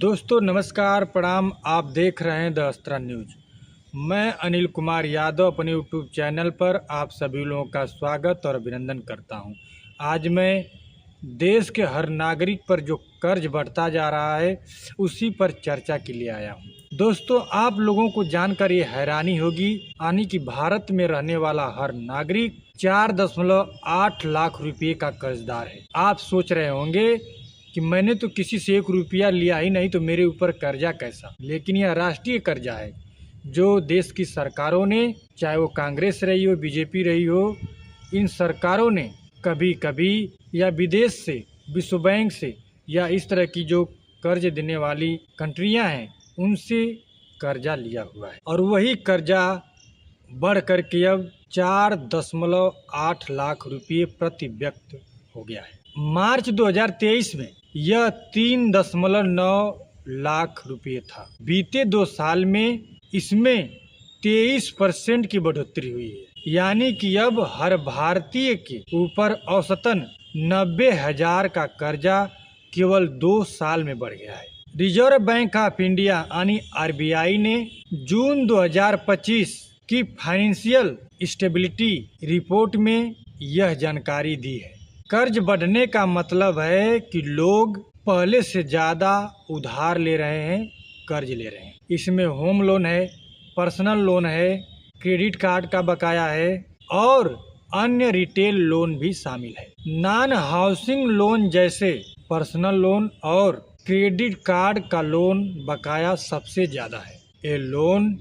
दोस्तों नमस्कार प्रणाम। आप देख रहे हैं द अस्त्रा न्यूज। मैं अनिल कुमार यादव अपने यूट्यूब चैनल पर आप सभी लोगों का स्वागत और अभिनंदन करता हूं। आज मैं देश के हर नागरिक पर जो कर्ज बढ़ता जा रहा है उसी पर चर्चा के लिए आया हूं। दोस्तों आप लोगों को जानकर ये हैरानी होगी यानी कि भारत में रहने वाला हर नागरिक 4.8 लाख रुपये का कर्जदार है। आप सोच रहे होंगे कि मैंने तो किसी से 1 रुपया लिया ही नहीं तो मेरे ऊपर कर्जा कैसा। लेकिन यह राष्ट्रीय कर्जा है जो देश की सरकारों ने, चाहे वो कांग्रेस रही हो, बीजेपी रही हो, इन सरकारों ने कभी कभी या विदेश से, विश्व बैंक से या इस तरह की जो कर्ज देने वाली कंट्रियां हैं उनसे कर्जा लिया हुआ है और वही कर्जा बढ़ करके अब 4.8 लाख रुपये प्रति व्यक्ति हो गया है। मार्च 2023 में यह 3.9 लाख रुपये था। बीते 2 साल में इसमें 23% की बढ़ोतरी हुई है, यानी कि अब हर भारतीय के ऊपर औसतन 90,000 का कर्जा केवल 2 साल में बढ़ गया है। रिजर्व बैंक ऑफ इंडिया यानी RBI ने जून 2025 की फाइनेंशियल स्टेबिलिटी रिपोर्ट में यह जानकारी दी है। कर्ज बढ़ने का मतलब है कि लोग पहले से ज़्यादा उधार ले रहे हैं, कर्ज ले रहे हैं। इसमें होम लोन है, पर्सनल लोन है, क्रेडिट कार्ड का बकाया है और अन्य रिटेल लोन भी शामिल है। नॉन हाउसिंग लोन जैसे पर्सनल लोन और क्रेडिट कार्ड का लोन बकाया सबसे ज़्यादा है। ये लोन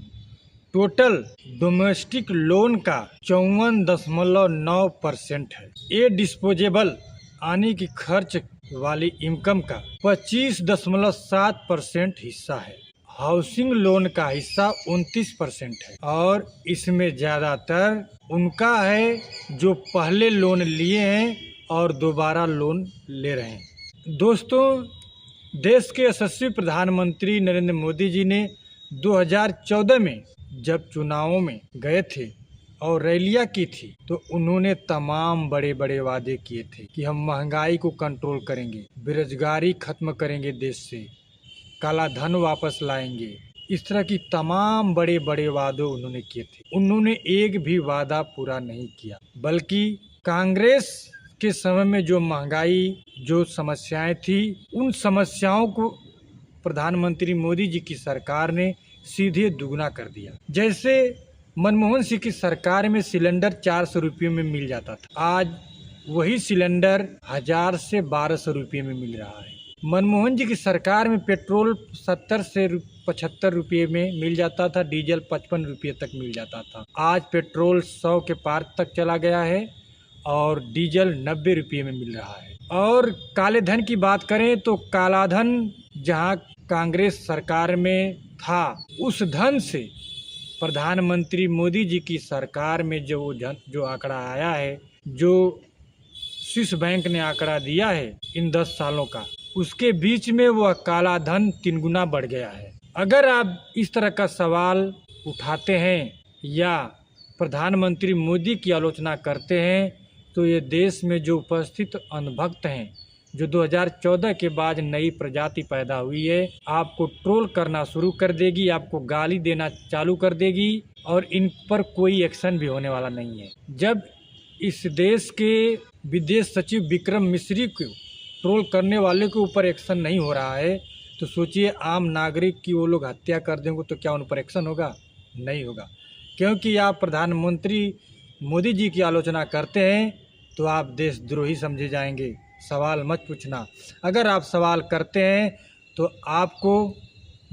टोटल डोमेस्टिक लोन का 54.9% है। ये डिस्पोजेबल यानी कि खर्च वाली इनकम का 25.7% हिस्सा है। हाउसिंग लोन का हिस्सा 29% है और इसमें ज़्यादातर उनका है जो पहले लोन लिए हैं और दोबारा लोन ले रहे हैं। दोस्तों देश के यशस्वी प्रधानमंत्री नरेंद्र मोदी जी ने 2014 में जब चुनावों में गए थे और रैलियां की थी तो उन्होंने तमाम बड़े बड़े वादे किए थे कि हम महंगाई को कंट्रोल करेंगे, बेरोजगारी खत्म करेंगे, देश से काला धन वापस लाएंगे। इस तरह की तमाम बड़े बड़े वादे उन्होंने किए थे। उन्होंने एक भी वादा पूरा नहीं किया, बल्कि कांग्रेस के समय में जो महंगाई, जो समस्याएं थी, उन समस्याओं को प्रधानमंत्री मोदी जी की सरकार ने सीधे दुगना कर दिया। जैसे मनमोहन सिंह की सरकार में सिलेंडर 400 रुपये में मिल जाता था, आज वही सिलेंडर 1000 से 1200 रुपये में मिल रहा है। मनमोहन जी की सरकार में पेट्रोल 70 से 75 रुपये में मिल जाता था, डीजल 55 रुपये तक मिल जाता था। आज पेट्रोल 100 के पार तक चला गया है और डीजल 90 रुपये में मिल रहा है। और काले धन की बात करें तो काला धन जहां कांग्रेस सरकार में था, उस धन से प्रधानमंत्री मोदी जी की सरकार में जो आंकड़ा आया है, जो स्विस बैंक ने आंकड़ा दिया है इन 10 सालों का, उसके बीच में वह काला धन 3 गुना बढ़ गया है। अगर आप इस तरह का सवाल उठाते हैं या प्रधानमंत्री मोदी की आलोचना करते हैं तो ये देश में जो उपस्थित अंधभक्त हैं, जो 2014 के बाद नई प्रजाति पैदा हुई है, आपको ट्रोल करना शुरू कर देगी, आपको गाली देना चालू कर देगी और इन पर कोई एक्शन भी होने वाला नहीं है। जब इस देश के विदेश सचिव विक्रम मिश्री को ट्रोल करने वाले के ऊपर एक्शन नहीं हो रहा है तो सोचिए आम नागरिक की वो लोग हत्या कर देंगे तो क्या उन पर एक्शन होगा? नहीं होगा। क्योंकि आप प्रधानमंत्री मोदी जी की आलोचना करते हैं तो आप देशद्रोही समझे जाएंगे। सवाल मत पूछना। अगर आप सवाल करते हैं तो आपको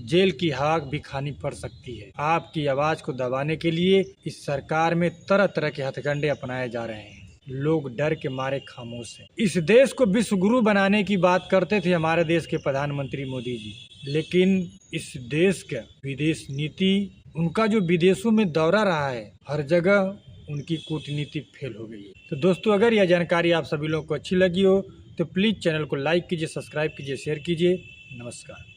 जेल की हवा भी खानी पड़ सकती है। आपकी आवाज़ को दबाने के लिए इस सरकार में तरह तरह के हथकंडे अपनाए जा रहे हैं। लोग डर के मारे खामोश हैं। इस देश को विश्व गुरु बनाने की बात करते थे हमारे देश के प्रधानमंत्री मोदी जी, लेकिन इस देश का विदेश नीति, उनका जो विदेशों में दौरा रहा है, हर जगह उनकी कूटनीति फेल हो गई है। तो दोस्तों अगर यह जानकारी आप सभी लोगों को अच्छी लगी हो तो प्लीज़ चैनल को लाइक कीजिए, सब्सक्राइब कीजिए, शेयर कीजिए। नमस्कार।